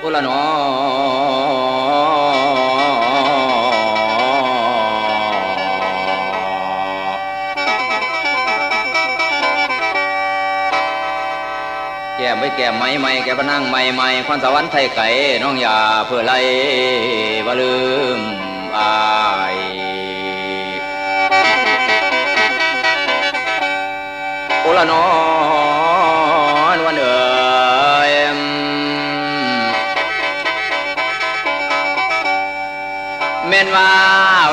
อุละนอแก้มไว้แก้มไม้แก้พนั่งไม้ควันสวรรค์ไทยไก่น้องอย่าเพื่อไรบ่ลืมอายอุละนอนวันเอ๋ยแม่นว่า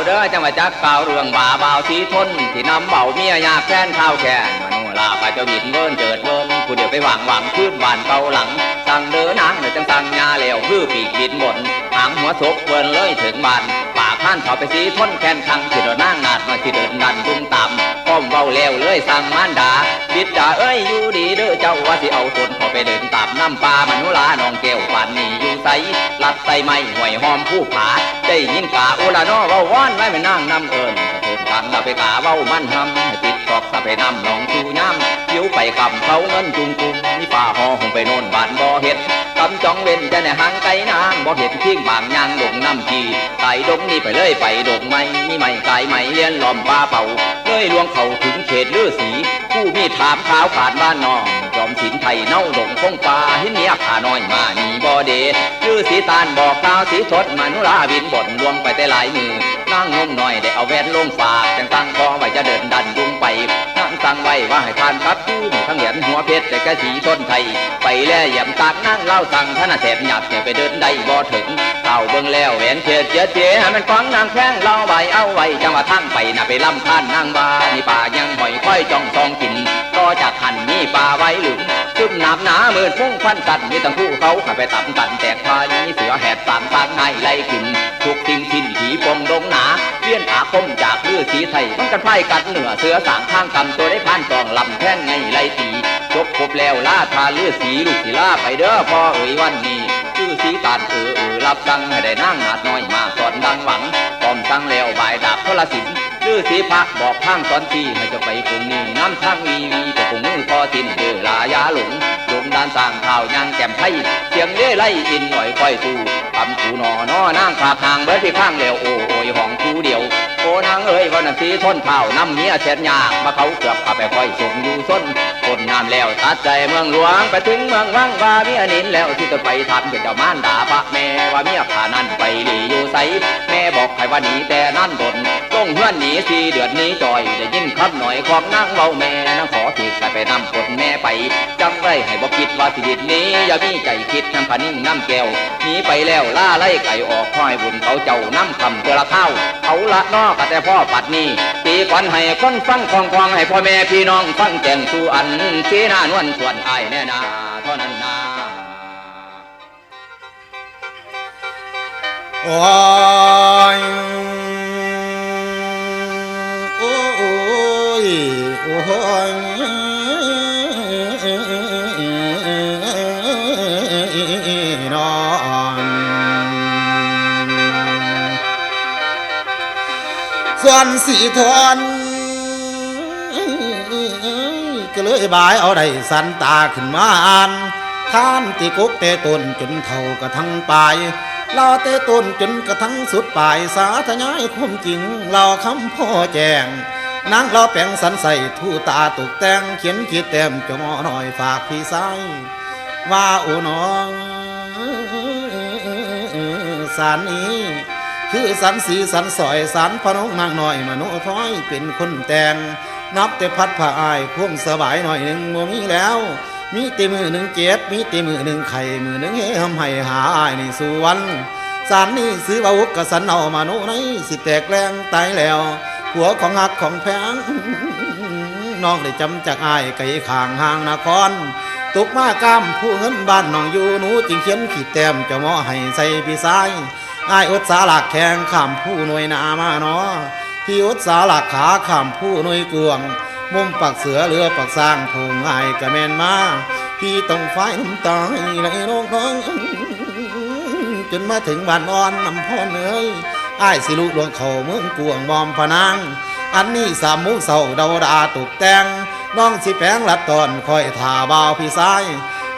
เด้อจังหวัดจักเก่าเรื่องบ่าเบาสีทนที่นำเบาเมียยากแค้นข้าวแค้นมโนลาไปเจ้าบิดเวินเจิดเวินผู้เดียวไปหวังขึ้นบานเก่าหลังสั่งเด้อนางเลยจังสั่งยาเหลวคือปีกบิดบนหางหัวศกเวินเลยถึงบานปากข้านเขาไปสีทนแค้นคังที่เดินนางนาดมาที่เดินดันดุงต่ำก้มเบาเลวเลยสั่งมารดาบิดด่าเอ้ยอยู่ดีเด้อเจ้าว่าสิเอาตนเขาไปเดินตามน้ำปลามโนลาน้องแก้วปานนี้อยู่ใสลัดใส่ไม้ห่วยหอมผู้ผาได้ยินกาอุลานอเว้าว้อนไว้ไม่นั่งน้ำเอิญเถิดตังเราไปกาเว้ามันทำให้ติดตอกสะไปน้ำหนองชูย้ำผิวไปกำเขาเงินจุงกุมมีป่าหอหงไปโน่นบานบ่อเห็ดกำจ้องเว้นจะในหางไก่นางบ่เห็ดทิ้งบางยางดงน้ำจีไต่ดงนี่ไปเลยไปดงไม้มีไม้กายไม้เลี้ยนล้อมป่าเป่าเลยลวงเขาถึงเขตลือสีผู้มีถามข้าวขาดบ้านนองจอมสินไทยเน่าดงคงป่าหินเนี้ยขาน้อยมานีบ่เดลือสีตานบอกข้าวสีทดมนุราบินบ่นลวงไปแต่หลายมือนั่งงมหน่อยได้เอาแวนลงฝากจังตั้งคอไว้จะเดินดันดุงไปนั่งตั้งไว้ว่าให้ทานครับคู่ทั้งเหรียญหัวเพชรแต่กะสีทนไทยไปแล่เหยี่ยมตากนั่งเล่าสั่งท่านแสบหยับเนี่ยไปเดินได้บ่ถึงเต่าเบิ่งแล้วแหวนเทียดเจียดเจียมันฟังนางแข้งเล่าใบเอาไว้จังว่าทั้งไปน่ะไปล่ำท่านนางบานี่ป่ายังหอยค่อยจ้องซองกินก็จากหันมีป่าไว้หลุมซึมหนาบหนาเมื่อพุ่งควันตัดมีตั้งคู่เขาขับไปตับตันแตกพายีเสือแหบสามทางในไล่กินทุกทิ้งทิ้นผีปงดงหนาเลี้ยนอาคมจากลือสีไทยมันกันไพ่กัดเหนือเสือสางทางกำตัวได้ผ่านตองลำแท่งไงไล่ตีจบครบแล้วล่าทาลือสีลูกสีล่าไปเด้อพ่อเอ๋ยวันนี้ลือสีตานรับสั่งให้ได้นั่งนาดน้อยมาสอนดังหวังปอมสั่งแล้วบ่ายดาบโทรศิลป์ลือสีพระบอกทางตอนที่ให้จะไปกรุงนี้น้ำทางวีไปกรุงมือพอตินเดือลายาหลงด้านต่างข่าวยางแจ่มไทยเสียงเล่ไล่อินหน่อยค่อยสู้คำคูนอนอนางขาทางเบิดที่ข้างแล้วโอ้ยห้องคูเดียวโอ้นางเอ้ยวันนั้นสีทนเท้าน้ำเมียเช็ดยากมาเขาเกือบขับไปค่อยส่งอยู่ส้นคนน้ำแล้วตัดใจเมืองหลวงไปถึงเมืองวังว่าเมียนินแล้วที่จะไปทันกับเจ้ามารดาพระแม่ว่าเมียผ่านั้นไปหลีอยู่ใสแม่บอกให้ว่าหนีแต่นั่นดนต้องเฮือนหนี4 เดือนนี้จอยจะยิ่งคำหน่อยของนางเบาแม่นางขอติดไปนำคนแม่ไปจังไรให้บอกคิดว่าชีวิตนี้อย่ามีใจคิดน้ำผานิ่งน้ำแก้วหนีไปแล้วล่าไล่ไก่ออกห้อยบุญเขาเจ้าน้ำคำเกลือข้าวเอาละนอกแต่พ่อปัดนี้ตีขวัญให้คนฟังคลองให้พ่อแม่พี่น้องฟังแก่งสู่อันเสียหน้านวลส่วนอายแน่นาเท่านั้นนาโอ้ยโอ้ยโอ้ยนอนส่วนสีทอนก็เลยบายเอาได้สันตาขึ้นมาอ่านท่านที่กุกเตต้นจนเท่ากระทั่งปลายเราเตต้นจนกระทั่งสุดปลายสาธยายความจริงเราคำพ่อแจงนางเราแปลงสันใส่ทูตาตกแต่งเขียนขีดเต็มจมอหน่อยฝากพี่สายว่าโอ้น้องสารนี้คือสันสีสันสอยสันพนงนางหน่อยมโนท้อยเป็นคนแต่งนับแต่พัดผ้าอายคงสบายหน่อยหนึ่งบ่มีแล้วมีตีมือหนึ่งเจ็ดมีตีมือหนึ่งไข่มือหนึ่งเฮมให้หาอายในสู่วันสารนี้ซื้ออาวุธกระสันเอามาโนในสิแตกแรงตายแล้วหัวของหักของแพงน้องได้จำจากอายไก่ข่างห่างนครตกมากล้ามผู้เงินบ้านน้องอยู่หนูจึงเขียนขีดแต้มจะมอให้ใส่พี่สายอายอดสาหลักแข่งข้ามผู้หน่วยนามาเนาะพี่อดสาหลักขาข้ามผู้หน่วยกวงมุมปักเสือเรือปักสร้างพงอายกระแมนมาพี่ต้องไฟน้ำตาไหลลงท้องจนมาถึงบ้านอ่อนนำพ่อเนยอ้ายสิลุดวงเขาเมืองกวงมอมพนางอันนี้3 โมงเศร้าดาวดาตกแต่งน้องสิแปลงลัดตอนคอยถ่าบ่าวพี่สาย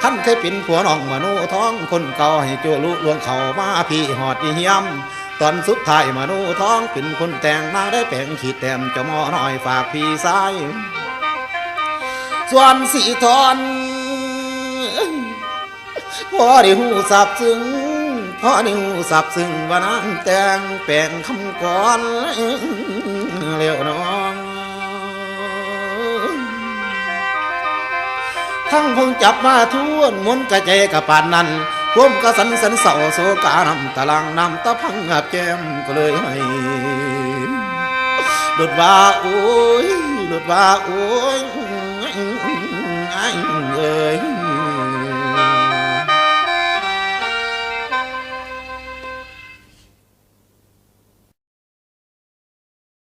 ค ท่านเคยเป็นผัวน้องมโนท้องคนเก่าให้โจลุลวงเขามาพี่หอดเยี่ยมตอนสุดท้ายมโนท้องเป็นคนแต่งนางได้แปลงขีดแต้มเจ้าหมอน้อยฝากพี่สายส่วนสีทอนพอได้หูสับซึ้งพอได้หูสับซึ้งว่านางแต่งแปลงคำก่อนเร็วน้องทั้งคงจับมาทุ่นมนกระเจกระปานนั้นพวมกระสันสันเสาโศกานำตะลังนำตะพังหับแก้มก็เลยให้หลุดว่าโอ้ยหลุดว่าโอ้ยเอ้ย